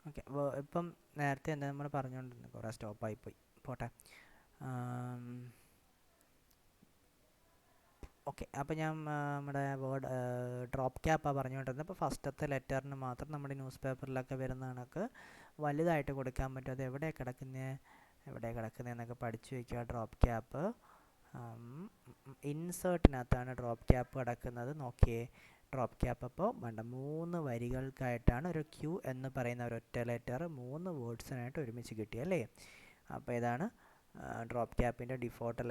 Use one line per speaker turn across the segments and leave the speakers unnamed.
Okay. ഇപ്പം നേരത്തെ എന്താ നമ്മൾ പറഞ്ഞുകൊണ്ടിരുന്നത്, കുറേ സ്റ്റോപ്പായിപ്പോയി, പോട്ടെ. ഓക്കെ. അപ്പോൾ ഞാൻ നമ്മുടെ വേർഡ് ഡ്രോപ്പ് ക്യാപ്പാണ് പറഞ്ഞുകൊണ്ടിരുന്നത്. അപ്പോൾ ഫസ്റ്റത്തെ ലെറ്ററിന് മാത്രം നമ്മുടെ ന്യൂസ് പേപ്പറിലൊക്കെ വരുന്ന കണക്ക് വലുതായിട്ട് കൊടുക്കാൻ പറ്റും. അത് എവിടെ കിടക്കുന്നതെന്നൊക്കെ പഠിച്ചു വയ്ക്കുക. ഡ്രോപ്പ് ക്യാപ്പ് ഇൻസേർട്ടിനകത്താണ് ഡ്രോപ്പ് ക്യാപ്പ് കിടക്കുന്നത്. നോക്കിയേ, ഡ്രോപ്പ് ക്യാപ്പ് അപ്പോൾ 3 വരികൾക്കായിട്ടാണ് ഒരു ക്യൂ എന്ന് പറയുന്ന ഒരൊറ്റ ലെറ്റർ 3 വേർഡ്സിനായിട്ട് ഒരുമിച്ച് കിട്ടിയല്ലേ. അപ്പോൾ ഇതാണ് ഡ്രോപ്പ് ക്യാപ്പിൻ്റെ ഡിഫോൾട്ട്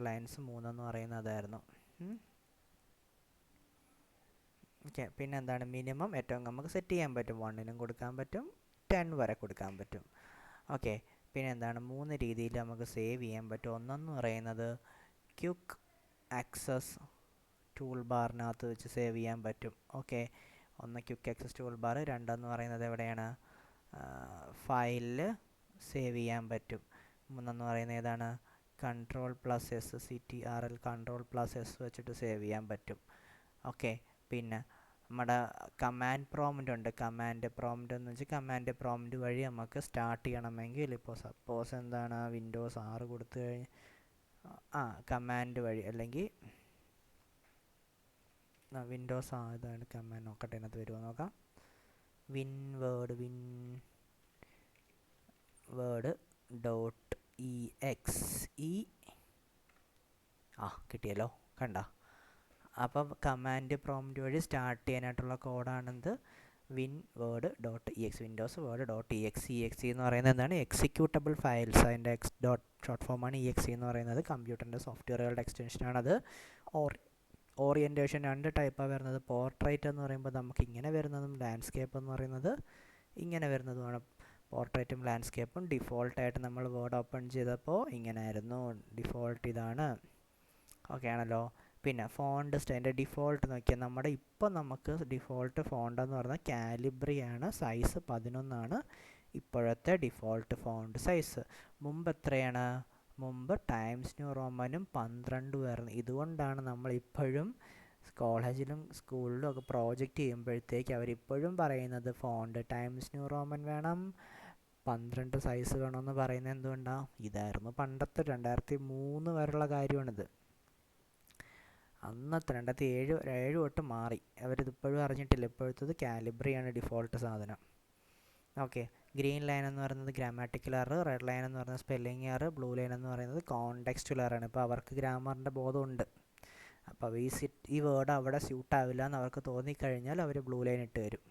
ലൈൻസ് 3 എന്ന് പറയുന്നതായിരുന്നു. ഓക്കെ. പിന്നെ എന്താണ് മിനിമം, ഏറ്റവും നമുക്ക് സെറ്റ് ചെയ്യാൻ പറ്റും. 1നും കൊടുക്കാൻ പറ്റും, 10 വരെ കൊടുക്കാൻ പറ്റും. ഓക്കെ. പിന്നെ എന്താണ് 3 രീതിയിൽ നമുക്ക് സേവ് ചെയ്യാൻ പറ്റും. ഒന്നെന്ന് പറയുന്നത് ക്വിക്ക് ആക്സസ് ടൂൾ ബാറിനകത്ത് വെച്ച് സേവ് ചെയ്യാൻ പറ്റും. ഓക്കെ. ഒന്ന് ക്വിക്ക് ആക്സസ് ടൂൾ ബാർ, രണ്ടെന്ന് പറയുന്നത് എവിടെയാണ്, ഫയലിൽ സേവ് ചെയ്യാൻ പറ്റും. മൂന്നെന്ന് പറയുന്നത് ഏതാണ്, CTRL Ctrl+S വെച്ചിട്ട് സേവ് ചെയ്യാൻ പറ്റും. ഓക്കെ. പിന്നെ നമ്മുടെ കമാൻഡ് പ്രോംപ്റ്റ് ഉണ്ട്. കമാൻഡ് പ്രോംപ്റ്റ് എന്ന് വെച്ചാൽ കമാൻഡ് പ്രോംപ്റ്റ് വഴി നമുക്ക് സ്റ്റാർട്ട് ചെയ്യണമെങ്കിൽ, ഇപ്പോൾ സപ്പോസ് എന്താണ് വിൻഡോസ് 6 കൊടുത്തു കഴിഞ്ഞ് കമാൻഡ് വഴി, അല്ലെങ്കിൽ വിൻഡോസ് ഇതാണ് കമാൻഡ്, നോക്കട്ടെ അതിനകത്ത് വരുമോ നോക്കാം. winword.exe കിട്ടിയല്ലോ, കണ്ട. അപ്പം കമാൻഡ് പ്രോംപ്റ്റ് വഴി സ്റ്റാർട്ട് ചെയ്യാനായിട്ടുള്ള കോഡാണെന്ത്, winword.exe, വിൻഡോസ് word.exe. എന്ന് പറയുന്നത് എന്താണ്, എക്സിക്യൂട്ടബിൾ ഫയൽസ്, അതിൻ്റെ ഷോർട്ട് ഫോമാണ് exe എന്ന് പറയുന്നത്. കമ്പ്യൂട്ടറിൻ്റെ സോഫ്റ്റ്വെയറുകളുടെ എക്സ്റ്റൻഷനാണത്. ഓറിയൻറ്റേഷൻ 2 ടൈപ്പാണ് വരുന്നത്. പോർട്രേറ്റ് എന്ന് പറയുമ്പോൾ നമുക്ക് ഇങ്ങനെ വരുന്നതും, ലാൻഡ്സ്കേപ്പ് എന്ന് പറയുന്നത് ഇങ്ങനെ വരുന്നതുമാണ്. പോർട്രേറ്റും ലാൻഡ്സ്കേപ്പും ഡിഫോൾട്ടായിട്ട് നമ്മൾ വേർഡ് ഓപ്പൺ ചെയ്തപ്പോൾ ഇങ്ങനെ ആയിരുന്നു. ഡിഫോൾട്ട് ഇതാണ്. ഓക്കെ ആണല്ലോ. പിന്നെ ഫോണ്ട് സ്റ്റൈലിൻ്റെ ഡിഫോൾട്ട് നോക്കിയാൽ നമുക്ക് ഡിഫോൾട്ട് ഫോണ്ട് എന്ന് പറയുന്നത് കാലിബ്രിയാണ്. സൈസ് 11 ഇപ്പോഴത്തെ ഡിഫോൾട്ട് ഫോണ്ട് സൈസ്. മുമ്പ് എത്രയാണ്, മുമ്പ് ടൈംസ് ന്യൂ റോമനും 12 ആയിരുന്നു. ഇതുകൊണ്ടാണ് നമ്മളിപ്പോഴും കോളേജിലും സ്കൂളിലും ഒക്കെ പ്രോജക്റ്റ് ചെയ്യുമ്പോഴത്തേക്ക് അവരിപ്പോഴും പറയുന്നത് ഫോണ്ട് ടൈംസ് ന്യൂ റോമൻ വേണം, 12 സൈസ് വേണമെന്ന് പറയുന്നത് എന്തുകൊണ്ടാണ്? ഇതായിരുന്നു പണ്ടത്തെ 2003 വരെയുള്ള കാര്യമാണിത്. അന്നത്തെ 2007 തൊട്ട് മാറി. അവരിതിപ്പോഴും അറിഞ്ഞിട്ടില്ല. ഇപ്പോഴത്തത് കാലിബ്രിയാണ് ഡിഫോൾട്ട് സാധനം. ഓക്കെ. ഗ്രീൻ ലൈൻ എന്ന് പറയുന്നത് ഗ്രാമാറ്റിക്കൽ എറർ, റെഡ് ലൈൻ എന്ന് പറയുന്നത് സ്പെല്ലിംഗ് എറർ, ബ്ലൂ ലൈൻ എന്ന് പറയുന്നത് കോണ്ടെക്സ്റ്റുവൽ എററാണ്. ഇപ്പോൾ അവർക്ക് ഗ്രാമറിൻ്റെ ബോധമുണ്ട്. അപ്പോൾ ഈ വേർഡ് അവിടെ സ്യൂട്ടാവില്ല എന്ന് അവർക്ക് തോന്നിക്കഴിഞ്ഞാൽ അവർ ബ്ലൂ ലൈൻ ഇട്ട് തരും.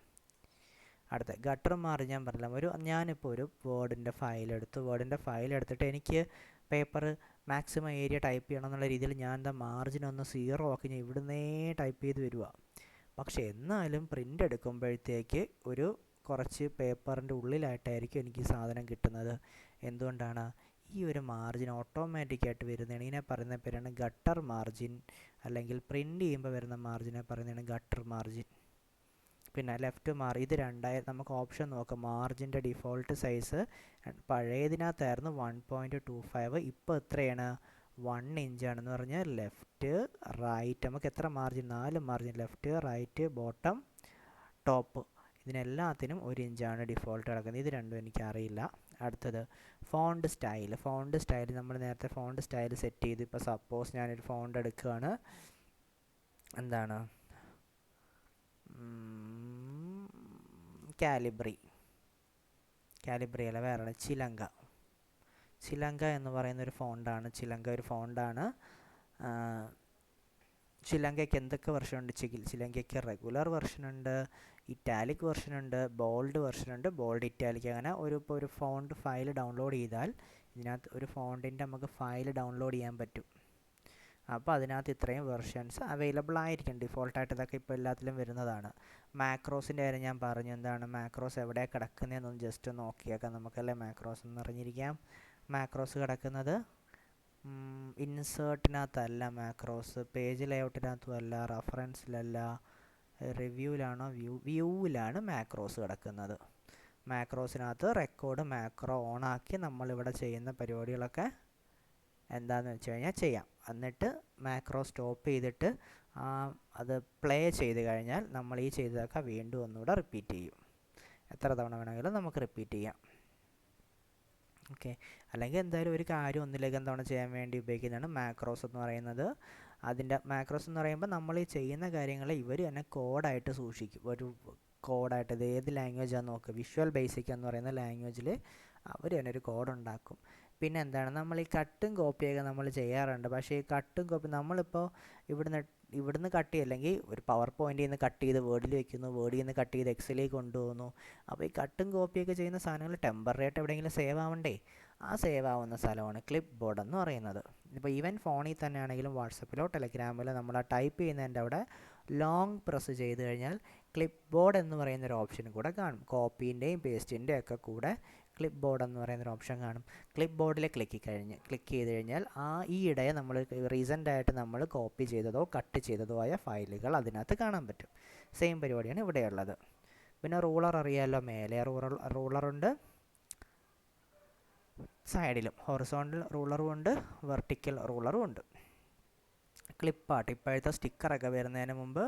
അടുത്ത ഗട്ടർ മാറി ഞാൻ പറഞ്ഞില്ല. ഞാനിപ്പോൾ ഒരു വേർഡിൻ്റെ ഫയൽ എടുത്തിട്ട് എനിക്ക് പേപ്പർ മാക്സിമം ഏരിയ ടൈപ്പ് ചെയ്യണം എന്നുള്ള രീതിയിൽ ഞാൻ എന്താ മാർജിനൊന്ന് 0 ആക്കി ഞാൻ ഇവിടുന്നേ ടൈപ്പ് ചെയ്ത് വരിക. പക്ഷേ എന്നാലും പ്രിൻ്റ് എടുക്കുമ്പോഴത്തേക്ക് കുറച്ച് പേപ്പറിൻ്റെ ഉള്ളിലായിട്ടായിരിക്കും എനിക്ക് ഈ സാധനം കിട്ടുന്നത്. എന്തുകൊണ്ടാണ്? ഈ ഒരു മാർജിൻ ഓട്ടോമാറ്റിക്കായിട്ട് വരുന്നതാണ്. ഇതിനെ പറയുന്ന പേരാണ് ഗട്ടർ മാർജിൻ, അല്ലെങ്കിൽ പ്രിൻ്റ് ചെയ്യുമ്പോൾ വരുന്ന മാർജിനെ പറയുന്നതാണ് ഗട്ടർ മാർജിൻ. പിന്നെ ലെഫ്റ്റ് ഇത് രണ്ടായി നമുക്ക് ഓപ്ഷൻ നോക്കാം. മാർജിൻ്റെ ഡിഫോൾട്ട് സൈസ് പഴയതിനകത്തായിരുന്നു 1.25, ഇപ്പോൾ എത്രയാണ്, 1 ഇഞ്ചാണെന്ന് പറഞ്ഞാൽ ലെഫ്റ്റ് റൈറ്റ് നമുക്ക് എത്ര margin, 4 margin, left right bottom top, ഇതിനെല്ലാത്തിനും 1 ഇഞ്ചാണ് ഡിഫോൾട്ട് കിടക്കുന്നത്. ഇത് രണ്ടും എനിക്കറിയില്ല. അടുത്തത് ഫോണ്ട് സ്റ്റൈൽ നമ്മൾ നേരത്തെ ഫോണ്ട് സ്റ്റൈൽ സെറ്റ് ചെയ്തു. ഇപ്പോൾ സപ്പോസ് ഞാനൊരു ഫോണ്ട് എടുക്കുകയാണ്, എന്താണ് കാലിബ്രി അല്ല, വേറെ ചിലങ്ക എന്ന് പറയുന്നൊരു ഫോണ്ടാണ്. ചിലങ്കയ്ക്ക് എന്തൊക്കെ വെർഷനുണ്ട്? ചിലങ്കയ്ക്ക് റെഗുലർ വെർഷനുണ്ട്, ഇറ്റാലിക് വെർഷനുണ്ട്, ബോൾഡ് വെർഷനുണ്ട്, ബോൾഡ് ഇറ്റാലിക്. അങ്ങനെ ഇപ്പോൾ ഒരു ഫോണ്ട് ഫയൽ ഡൗൺലോഡ് ചെയ്താൽ ഇതിനകത്ത് ഒരു ഫോണ്ടിൻ്റെ നമുക്ക് ഫയൽ ഡൗൺലോഡ് ചെയ്യാൻ പറ്റും. അപ്പോൾ അതിനകത്ത് ഇത്രയും വെർഷൻസ് അവൈലബിൾ ആയിരിക്കും. ഡിഫോൾട്ടായിട്ട് ഇതൊക്കെ ഇപ്പോൾ എല്ലാത്തിലും വരുന്നതാണ്. മാക്രോസിൻ്റെ കാര്യം ഞാൻ പറഞ്ഞു. എന്താണ് മാക്രോസ് എവിടെയാണ് കിടക്കുന്നതെന്നൊന്ന് ജസ്റ്റ് നോക്കിയേക്കാം നമുക്കല്ലേ. മാക്രോസ് എന്ന് അറിഞ്ഞിരിക്കാം. മാക്രോസ് കിടക്കുന്നത് ഇൻസേർട്ടിനകത്തല്ല. മാക്രോസ് പേജ് ലേഔട്ടിനകത്തും അല്ല, റഫറൻസിലല്ല, റിവ്യൂവിലാണോ, വ്യൂവിലാണ് മാക്രോസ് കിടക്കുന്നത്. മാക്രോസിനകത്ത് റെക്കോർഡ് മാക്രോ ഓണാക്കി നമ്മളിവിടെ ചെയ്യുന്ന പരിപാടികളൊക്കെ എന്താണെന്ന് വെച്ച് കഴിഞ്ഞാൽ ചെയ്യാം. എന്നിട്ട് മാക്രോ സ്റ്റോപ്പ് ചെയ്തിട്ട് അത് പ്ലേ ചെയ്ത് കഴിഞ്ഞാൽ നമ്മൾ ഈ ചെയ്തതൊക്കെ വീണ്ടും ഒന്നുകൂടെ റിപ്പീറ്റ് ചെയ്യും. എത്ര തവണ വേണമെങ്കിലും നമുക്ക് റിപ്പീറ്റ് ചെയ്യാം. ഓക്കെ, അല്ലെങ്കിൽ എന്തായാലും ഒരു കാര്യം ഒന്നിലധികം തവണ ചെയ്യാൻ വേണ്ടി ഉപയോഗിക്കുന്നതാണ് മാക്രോസ് എന്ന് പറയുന്നത്. അതിൻ്റെ മാക്രോസ് എന്ന് പറയുമ്പോൾ നമ്മൾ ഈ ചെയ്യുന്ന കാര്യങ്ങൾ ഇവർ തന്നെ കോഡായിട്ട് സൂക്ഷിക്കും. ഒരു കോഡായിട്ട് ഇത് ഏത് ലാംഗ്വേജാണെന്ന് നോക്കുക, വിഷ്വൽ ബേസിക് എന്ന് പറയുന്ന ലാംഗ്വേജിൽ അവർ തന്നെ ഒരു കോഡ് ഉണ്ടാക്കും. പിന്നെ എന്താണ്, നമ്മൾ ഈ കട്ടും കോപ്പിയൊക്കെ നമ്മൾ ചെയ്യാറുണ്ട്. പക്ഷേ ഈ കട്ടും കോപ്പി നമ്മളിപ്പോൾ ഇവിടുന്ന് കട്ട് ചെയ്യില്ലെങ്കിൽ ഒരു പവർ പോയിൻ്റിൽ നിന്ന് കട്ട് ചെയ്ത് വേർഡിൽ വെക്കുന്നു, വേർഡിൽ നിന്ന് കട്ട് ചെയ്ത് എക്സിലേക്ക് കൊണ്ടുപോകുന്നു. അപ്പോൾ ഈ കട്ടും കോപ്പിയൊക്കെ ചെയ്യുന്ന സാധനങ്ങൾ ടെമ്പററി ആയിട്ട് എവിടെയെങ്കിലും സേവ് ആവണ്ടേ? ആ സേവ് ആവുന്ന സ്ഥലമാണ് ക്ലിപ്പ് ബോർഡ് എന്ന് പറയുന്നത്. ഇപ്പോൾ ഈവൻ ഫോണിൽ തന്നെ ആണെങ്കിലും വാട്സപ്പിലോ ടെലഗ്രാമിലോ നമ്മൾ ആ ടൈപ്പ് ചെയ്യുന്നതിൻ്റെ അവിടെ ലോങ് പ്രസ് ചെയ്ത് കഴിഞ്ഞാൽ ക്ലിപ്പ് ബോർഡ് എന്ന് പറയുന്നൊരു ഓപ്ഷൻ കൂടെ കാണും. കോപ്പീൻ്റെയും പേസ്റ്റിൻ്റെയും ഒക്കെ കൂടെ ക്ലിപ്പ് ബോർഡ് എന്ന് പറയുന്നൊരു ഓപ്ഷൻ കാണും. ക്ലിപ്പ് ബോർഡിൽ ക്ലിക്ക് ചെയ്ത് കഴിഞ്ഞാൽ ഈ ഇടയെ നമ്മൾ റീസെൻ്റായിട്ട് നമ്മൾ കോപ്പി ചെയ്തതോ കട്ട് ചെയ്തതോ ആയ ഫയലുകൾ അതിനകത്ത് കാണാൻ പറ്റും. സെയിം പരിപാടിയാണ് ഇവിടെയുള്ളത്. പിന്നെ റൂളർ അറിയാമല്ലോ, മേലെ റൂളറുണ്ട്, സൈഡിലും ഹൊറിസോണ്ടൽ റൂളറും ഉണ്ട്, വെർട്ടിക്കൽ റൂളറും ഉണ്ട്. ക്ലിപ്പാർട്ട് ഇപ്പോഴത്തെ സ്റ്റിക്കറൊക്കെ വരുന്നതിന് മുമ്പ്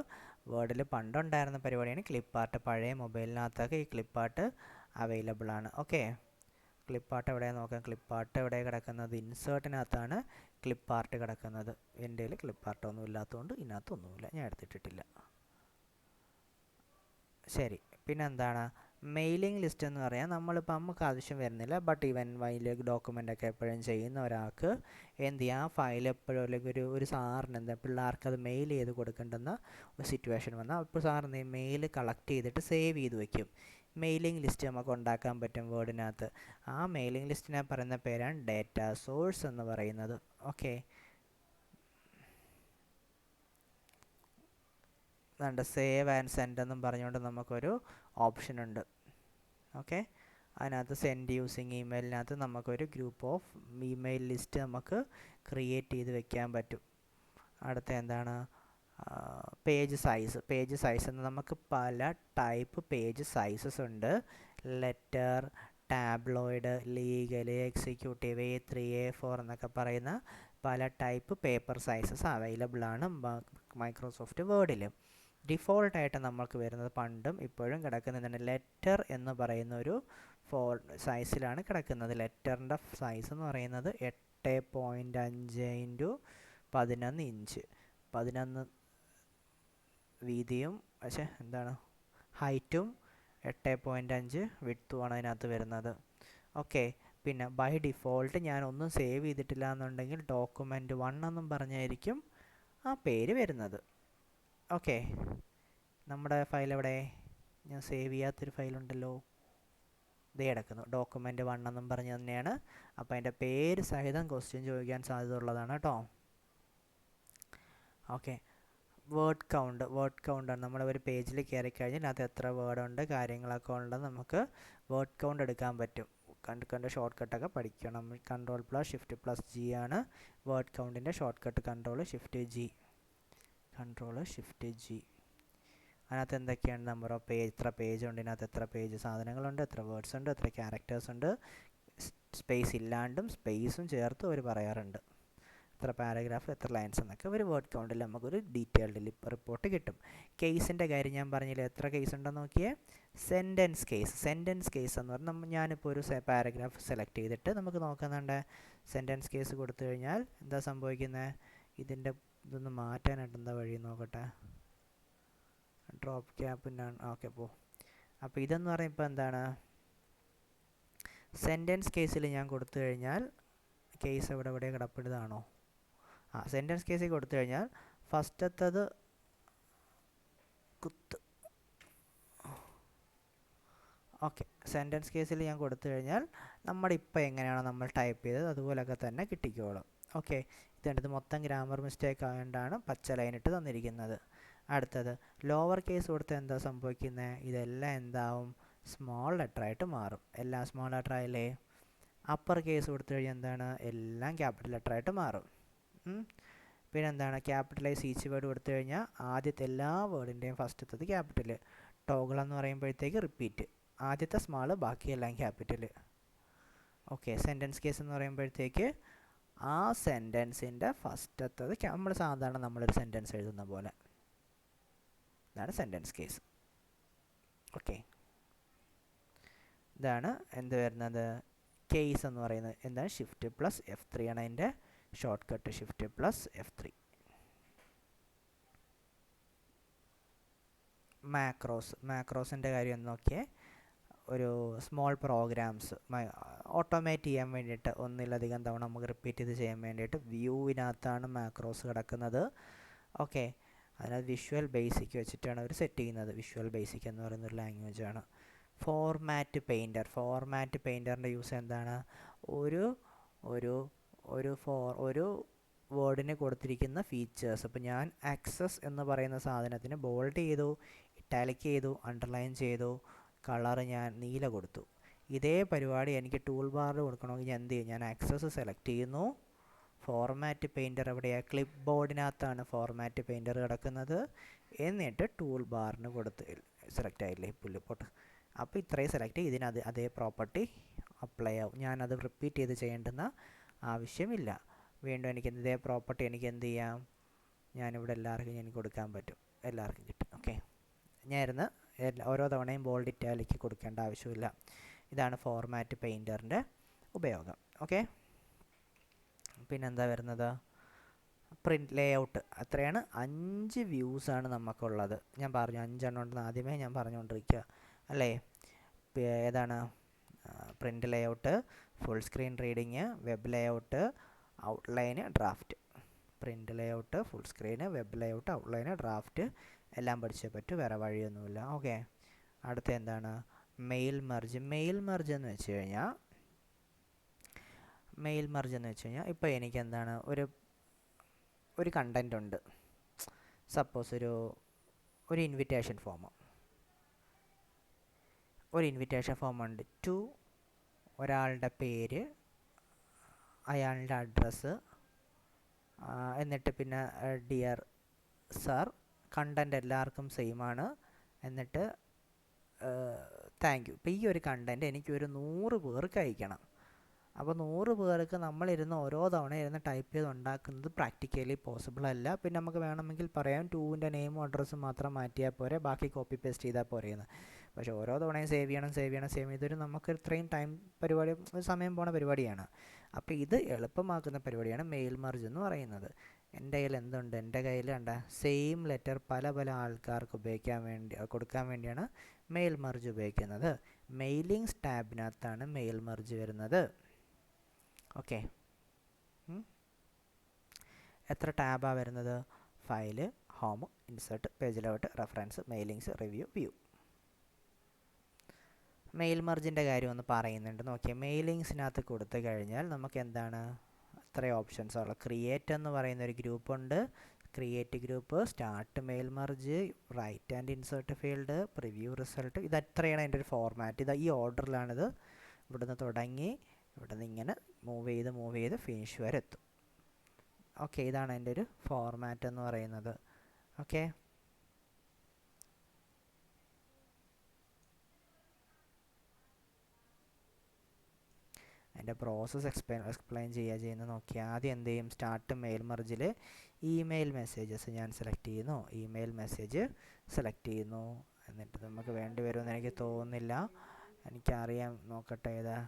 വേർഡിൽ പണ്ടുണ്ടായിരുന്ന പരിപാടിയാണ് ക്ലിപ്പാർട്ട്. പഴയ മൊബൈലിനകത്തൊക്കെ ഈ ക്ലിപ്പാർട്ട് അവൈലബിൾ ആണ്. ഓക്കെ, ക്ലിപ്പാർട്ട് എവിടെയാണ് നോക്കാം. ക്ലിപ്പാർട്ട് എവിടെ കിടക്കുന്നത്? ഇൻസേർട്ടിനകത്താണ് ക്ലിപ്പാർട്ട് കിടക്കുന്നത്. എൻ്റെ കയ്യിൽ ക്ലിപ്പാർട്ടൊന്നും ഇല്ലാത്തതുകൊണ്ട് ഇതിനകത്തൊന്നുമില്ല, ഞാൻ എടുത്തിട്ടില്ല. ശരി, പിന്നെ എന്താണ് മെയിലിംഗ് ലിസ്റ്റ് എന്ന് പറയാൻ നമ്മളിപ്പോൾ നമുക്ക് ആവശ്യം വരുന്നില്ല. ബട്ട് ഈവൻ വലിയ ഡോക്യുമെൻ്റൊക്കെ എപ്പോഴും ചെയ്യുന്ന ഒരാൾക്ക് എന്ത് ചെയ്യുക, ആ ഫയൽ എപ്പോഴും അല്ലെങ്കിൽ ഒരു സാറിന് എന്താ പിള്ളേർക്ക് അത് മെയിൽ ചെയ്ത് കൊടുക്കേണ്ടുന്ന ഒരു സിറ്റുവേഷൻ വന്നാൽ അപ്പോൾ സാറിന് മെയിൽ കളക്ട് ചെയ്തിട്ട് സേവ് ചെയ്ത് വയ്ക്കും. മെയിലിംഗ് ലിസ്റ്റ് നമുക്ക് ഉണ്ടാക്കാൻ പറ്റും വേർഡിനകത്ത്. ആ മെയിലിംഗ് ലിസ്റ്റിനെ പറയുന്ന പേരാണ് ഡേറ്റ സോഴ്സ് എന്ന് പറയുന്നത്. ഓക്കെ, അതുകൊണ്ട് സേവ് ആൻഡ് സെൻഡ് എന്നും പറഞ്ഞുകൊണ്ട് നമുക്കൊരു ഓപ്ഷൻ ഉണ്ട്. ഓക്കെ, അതിനകത്ത് സെൻഡ് യൂസിങ് ഇമെയിലിനകത്ത് നമുക്കൊരു ഗ്രൂപ്പ് ഓഫ് ഇമെയിൽ ലിസ്റ്റ് നമുക്ക് ക്രിയേറ്റ് ചെയ്ത് വെക്കാൻ പറ്റും. അടുത്ത എന്താണ്, പേജ് സൈസ് എന്ന് നമുക്ക് പല ടൈപ്പ് പേജ് സൈസസ് ഉണ്ട്. Letter, tabloid, legal, executive, A3, A4 എന്നൊക്കെ പറയുന്ന പല ടൈപ്പ് പേപ്പർ സൈസസ് അവൈലബിൾ ആണ് മൈക്രോസോഫ്റ്റ് വേർഡിൽ. ഡിഫോൾട്ടായിട്ട് നമുക്ക് വരുന്നത് പണ്ടും ഇപ്പോഴും കിടക്കുന്നതാണ് ലെറ്റർ എന്ന് പറയുന്ന ഒരു സൈസിലാണ് കിടക്കുന്നത്. ലെറ്ററിൻ്റെ സൈസ് എന്ന് പറയുന്നത് 8.5 × 11 ഇഞ്ച്, 11 വീതിയും പക്ഷേ എന്താണ് ഹൈറ്റും 8.5 വിഡ്ത്തുമാണ് അതിനകത്ത് വരുന്നത്. ഓക്കെ, പിന്നെ ബൈ ഡിഫോൾട്ട് ഞാനൊന്നും സേവ് ചെയ്തിട്ടില്ല എന്നുണ്ടെങ്കിൽ document 1 എന്നും പറഞ്ഞായിരിക്കും ആ പേര് വരുന്നത്. ഓക്കെ, നമ്മുടെ ഫയൽ എവിടെ? ഞാൻ സേവ് ചെയ്യാത്തൊരു ഫയലുണ്ടല്ലോ, ഇതേ കിടക്കുന്നു, document 1 എന്നും പറഞ്ഞ് തന്നെയാണ്. അപ്പോൾ അതിൻ്റെ പേര് സഹിതം ക്വസ്റ്റ്യൻ ചോദിക്കാൻ സാധ്യത ഉള്ളതാണ് കേട്ടോ. ഓക്കെ, വേർഡ് കൗണ്ടാണ്. നമ്മൾ ഒരു പേജിൽ കയറി കഴിഞ്ഞാൽ അത് എത്ര വേർഡുണ്ട് കാര്യങ്ങളൊക്കെ ഉണ്ടെന്ന് നമുക്ക് വേർഡ് കൗണ്ട് എടുക്കാൻ പറ്റും. കണ്ട് ഷോർട്ട് കട്ടൊക്കെ പഠിക്കണം. Ctrl+Shift+G ആണ് വേർഡ് കൗണ്ടിൻ്റെ ഷോർട്ട് കട്ട്. Ctrl+Shift+G. അതിനകത്ത് എന്തൊക്കെയാണ് നമ്പർ ഓഫ് പേജ്, എത്ര പേജ് ഉണ്ട്, ഇതിനകത്ത് എത്ര പേജ് സാധനങ്ങളുണ്ട്, എത്ര വേർഡ്സ് ഉണ്ട്, എത്ര ക്യാരക്ടേഴ്സ് ഉണ്ട്, സ്പേസ് ഇല്ലാണ്ടും സ്പേസും ചേർത്ത് അവർ പറയാറുണ്ട്. എത്ര പാരഗ്രാഫ്, എത്ര ലൈൻസ് എന്നൊക്കെ ഒരു വേർഡ് കൗണ്ടിൽ നമുക്കൊരു ഡീറ്റെയിൽഡ് റിപ്പോർട്ട് കിട്ടും. കേസിൻ്റെ കാര്യം ഞാൻ പറഞ്ഞില്ല, എത്ര കേസ് ഉണ്ടെന്ന് നോക്കിയേ. സെൻറ്റൻസ് കേസ് എന്ന് പറഞ്ഞാൽ ഞാനിപ്പോൾ ഒരു പാരഗ്രാഫ് സെലക്ട് ചെയ്തിട്ട് നമുക്ക് നോക്കുന്നുണ്ട്. സെൻറ്റൻസ് കേസ് കൊടുത്തു കഴിഞ്ഞാൽ എന്താ സംഭവിക്കുന്നത്, ഇതിൻ്റെ ഇതൊന്ന് മാറ്റാനായിട്ട് എന്താ വഴി നോക്കട്ടെ. ഡ്രോപ്പ് ക്യാപ്പിനാണ്. ഓക്കെ, അപ്പോൾ ഇതെന്ന് പറയുമ്പോൾ എന്താണ്, സെൻറ്റൻസ് കേസിൽ ഞാൻ കൊടുത്തു കഴിഞ്ഞാൽ കേസ് എവിടെ കിടപ്പെടുന്നതാണോ, സെൻറ്റൻസ് കേസിൽ കൊടുത്തു കഴിഞ്ഞാൽ ഫസ്റ്റത്തത് കുത്ത്. ഓക്കെ, സെൻറ്റൻസ് കേസിൽ ഞാൻ കൊടുത്തു കഴിഞ്ഞാൽ നമ്മുടെ ഇപ്പോൾ എങ്ങനെയാണോ നമ്മൾ ടൈപ്പ് ചെയ്തത് അതുപോലൊക്കെ തന്നെ കിട്ടിക്കോളും. ഓക്കെ, ഇത് മൊത്തം ഗ്രാമർ മിസ്റ്റേക്ക് ആയതുകൊണ്ടാണ് പച്ച ലൈനിട്ട് തന്നിരിക്കുന്നത്. അടുത്തത് ലോവർ കേസ് കൊടുത്ത് എന്താ സംഭവിക്കുന്നത്, ഇതെല്ലാം എന്താവും, സ്മോൾ ലെറ്ററായിട്ട് മാറും. എല്ലാം സ്മോൾ ലെറ്റർ ആയില്ലേ. അപ്പർ കേസ് കൊടുത്തു കഴിഞ്ഞാൽ എന്താണ്, എല്ലാം ക്യാപിറ്റൽ ലെറ്ററായിട്ട് മാറും. പിന്നെ എന്താണ്, ക്യാപിറ്റലൈസ് ഈച്ച് വേർഡ് കൊടുത്തു കഴിഞ്ഞാൽ ആദ്യത്തെ എല്ലാ വേർഡിൻ്റെയും ഫസ്റ്റത്തത് ക്യാപിറ്റൽ. ടോഗിൾ എന്ന് പറയുമ്പോഴത്തേക്ക് റിപ്പീറ്റ്, ആദ്യത്തെ സ്മാൾ ബാക്കിയെല്ലാം ക്യാപിറ്റൽ. ഓക്കെ, സെൻറ്റൻസ് കേസ് എന്ന് പറയുമ്പോഴത്തേക്ക് ആ സെൻറ്റൻസിൻ്റെ ഫസ്റ്റത്തത് നമ്മൾ സാധാരണ നമ്മളൊരു സെൻറ്റൻസ് എഴുതുന്ന പോലെ, ഇതാണ് സെൻറ്റൻസ് കേസ്. ഓക്കെ, ഇതാണ് എന്ത് വരുന്നത്, കേസ് എന്ന് പറയുന്നത്. എന്താണ്, ഷിഫ്റ്റ് പ്ലസ് F3 ആണ് അതിൻ്റെ short cut, shift plus F3. മാക്രോസിൻ്റെ കാര്യം ഒന്ന് നോക്കിയേ. ഒരു സ്മോൾ പ്രോഗ്രാംസ് ഓട്ടോമേറ്റ് ചെയ്യാൻ വേണ്ടിയിട്ട്, ഒന്നിലധികം തവണ നമുക്ക് റിപ്പീറ്റ് ചെയ്ത് ചെയ്യാൻ വേണ്ടിയിട്ട് വ്യൂവിനകത്താണ് മാക്രോസ് കിടക്കുന്നത്. ഓക്കെ, അതിനകത്ത് വിഷ്വൽ ബേസിക് വെച്ചിട്ടാണ് അവർ സെറ്റ് ചെയ്യുന്നത്. വിഷ്വൽ ബേസിക് എന്ന് പറയുന്നൊരു ലാംഗ്വേജാണ്. ഫോർമാറ്റ് പെയിൻറ്ററിൻ്റെ യൂസ് എന്താണ്, ഒരു വേർഡിന് കൊടുത്തിരിക്കുന്ന ഫീച്ചേഴ്സ്. അപ്പോൾ ഞാൻ ആക്സസ് എന്ന് പറയുന്ന സാധനത്തിന് ബോൾഡ് ചെയ്തു, ഇറ്റാലിക് ചെയ്തു, അണ്ടർലൈൻ ചെയ്തു, കളർ ഞാൻ നീല കൊടുത്തു. ഇതേ പരിപാടി എനിക്ക് ടൂൾ ബാറിൽ കൊടുക്കണമെങ്കിൽ ഞാൻ എന്ത് ചെയ്യും, ഞാൻ ആക്സസ് സെലക്ട് ചെയ്യുന്നു. ഫോർമാറ്റ് പെയിൻറ്റർ എവിടെയാണ്, ക്ലിപ്പ് ബോർഡിനകത്താണ് ഫോർമാറ്റ് പെയിൻറ്റർ കിടക്കുന്നത്. എന്നിട്ട് ടൂൾ ബാറിന് കൊടുത്ത് സെലക്ട് ആയില്ലേ പുല്ലിപ്പോട്ട്. അപ്പോൾ ഇത്രയും സെലക്ട് ചെയ്ത് ഇതിന് അതേ പ്രോപ്പർട്ടി അപ്ലൈ ആവും. ഞാനത് റിപ്പീറ്റ് ചെയ്ത് ചെയ്യേണ്ടുന്ന ആവശ്യമില്ല. വീണ്ടും എനിക്ക് ഇതേ പ്രോപ്പർട്ടി എനിക്ക് എന്ത് ചെയ്യാം, ഞാനിവിടെ എല്ലാവർക്കും ഞാൻ കൊടുക്കാൻ പറ്റും, എല്ലാവർക്കും കിട്ടും. ഓക്കെ, ഞാൻ ഓരോ തവണയും ബോൾഡ് ഇറ്റാലിക്ക് കൊടുക്കേണ്ട ആവശ്യമില്ല. ഇതാണ് ഫോർമാറ്റ് പെയിൻറ്ററിൻ്റെ ഉപയോഗം. ഓക്കെ, പിന്നെന്താ വരുന്നത്, പ്രിൻ്റ് ലേഔട്ട്. അത്രയാണ് 5 വ്യൂസാണ് നമുക്കുള്ളത്. ഞാൻ പറഞ്ഞു 5 എണ്ണം ഉണ്ടെന്ന് ആദ്യമേ ഞാൻ പറഞ്ഞുകൊണ്ടിരിക്കുക അല്ലേ. ഏതാണ്, print layout, full screen reading, web layout, outline, draft. Print layout, full screen, web layout, outline, draft എല്ലാം പഠിച്ചേ പറ്റൂ, വേറെ വഴിയൊന്നുമില്ല. ഓക്കെ, അടുത്ത എന്താണ്, മെയിൽ മെർജ് എന്ന് വെച്ച് കഴിഞ്ഞാൽ ഇപ്പോൾ എനിക്ക് എന്താണ്, ഒരു കണ്ടൻ്റ് ഉണ്ട്. സപ്പോസ് ഒരു ഇൻവിറ്റേഷൻ ഫോം ഉണ്ട്. ടു ഒരാളുടെ പേര്, അയാളുടെ അഡ്രസ്സ്, എന്നിട്ട് പിന്നെ ഡിയർ സർ, കണ്ടൻ്റ് എല്ലാവർക്കും സെയിമാണ്, എന്നിട്ട് താങ്ക് യു. ഇപ്പോൾ ഈ ഒരു കണ്ടൻറ്റ് എനിക്കൊരു 100 പേർക്ക് അയക്കണം. അപ്പോൾ 100 പേർക്ക് നമ്മളിരുന്ന് ഓരോ തവണ ഇരുന്ന് ടൈപ്പ് ചെയ്ത് ഉണ്ടാക്കുന്നത് പ്രാക്ടിക്കലി പോസിബിൾ അല്ല. പിന്നെ നമുക്ക് വേണമെങ്കിൽ പറയാം 2ൻ്റെ നെയിമും അഡ്രസ്സും മാത്രം മാറ്റിയാൽ പോരെ, ബാക്കി കോപ്പി പേസ്റ്റ് ചെയ്താൽ പോരെയെന്ന്. പക്ഷേ ഓരോ തവണയും സേവ് ചെയ്യണം. ഇതൊരു നമുക്ക് ഇത്രയും സമയം പോണ പരിപാടിയാണ്. അപ്പോൾ ഇത് എളുപ്പമാക്കുന്ന പരിപാടിയാണ് മെയിൽ മെർജ് എന്ന് പറയുന്നത്. എൻ്റെ കയ്യിൽ എന്തുണ്ട്, എൻ്റെ കയ്യിൽ സെയിം ലെറ്റർ പല ആൾക്കാർക്ക് കൊടുക്കാൻ വേണ്ടിയാണ് മെയിൽ മെർജ് ഉപയോഗിക്കുന്നത്. മെയിലിങ്സ് ടാബിനകത്താണ് മെയിൽ മെർജ് വരുന്നത്. ഓക്കെ, എത്ര ടാബാണ് വരുന്നത്, file, home, insert, page layout, reference, mailings, review, view. Mail മെർജിൻ്റെ കാര്യം ഒന്ന് പറയുന്നുണ്ട് നോക്കിയാൽ. മെയിലിങ്സിനകത്ത് കൊടുത്തു കഴിഞ്ഞാൽ നമുക്ക് എന്താണ്, അത്രയും ഓപ്ഷൻസ് ഉള്ളത്. ക്രിയേറ്റ് എന്ന് പറയുന്ന ഒരു ഗ്രൂപ്പുണ്ട്, create group, start mail merge, write and insert field, preview result. ഇതത്രയാണ് അതിൻ്റെ ഒരു ഫോർമാറ്റ്. ഈ ഓർഡറിലാണിത്. ഇവിടുന്ന് തുടങ്ങി ഇവിടുന്ന് ഇങ്ങനെ മൂവ് ചെയ്ത് ഫിനിഷ് വരെ എത്തും. ഓക്കെ, ഇതാണ് അതിൻ്റെ ഒരു ഫോർമാറ്റ് എന്ന് പറയുന്നത്. ഓക്കെ, അതിൻ്റെ പ്രോസസ്സ് എക്സ്പ്ലെയിൻ ചെയ്യുന്നത് നോക്കിയാൽ ആദ്യം എന്ത് ചെയ്യും, സ്റ്റാർട്ട് മെയിൽ മെർജിൽ ഇമെയിൽ മെസ്സേജസ് ഞാൻ സെലക്ട് ചെയ്യുന്നു. ഇമെയിൽ മെസ്സേജ് സെലക്ട് ചെയ്യുന്നു. എന്നിട്ട് നമുക്ക് വേണ്ടി വരുമെന്ന് എനിക്ക് തോന്നുന്നില്ല, എനിക്കറിയാം, നോക്കട്ടെ ഏതാ.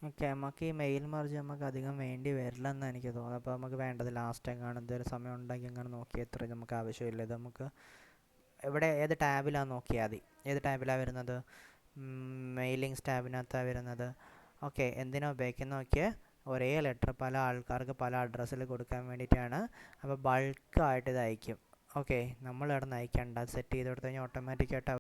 ഓക്കെ, നമുക്ക് ഈ മെയിൽ മെർജ് നമുക്ക് അധികം വേണ്ടി വരില്ലെന്ന് എനിക്ക് തോന്നുന്നു. അപ്പോൾ നമുക്ക് വേണ്ടത് ലാസ്റ്റ് എങ്ങാനും എന്തെങ്കിലും സമയം ഉണ്ടെങ്കിൽ എങ്ങനെ നോക്കി, എത്ര നമുക്ക് ആവശ്യമില്ല. ഇത് നമുക്ക് ഏത് ടാബിലാണെന്ന് നോക്കിയാൽ മതി. ഏത് ടാബിലാണ് വരുന്നത്, മെയിലിങ്സ് ടാബിനകത്താണ് വരുന്നത്. ഓക്കെ, എന്തിനാണ് ഉപയോഗിക്കുന്നത് നോക്കിയാൽ ഒരേ ലെറ്റർ പല ആൾക്കാർക്ക് പല അഡ്രസ്സിൽ കൊടുക്കാൻ വേണ്ടിയിട്ടാണ്. അപ്പോൾ ബൾക്കായിട്ട് ഇത് അയക്കും. ഓക്കെ, നമ്മൾ ഇവിടെ നിന്ന് അയക്കേണ്ട, സെറ്റ് ചെയ്ത് കൊടുത്തു കഴിഞ്ഞാൽ ഓട്ടോമാറ്റിക്കായിട്ട്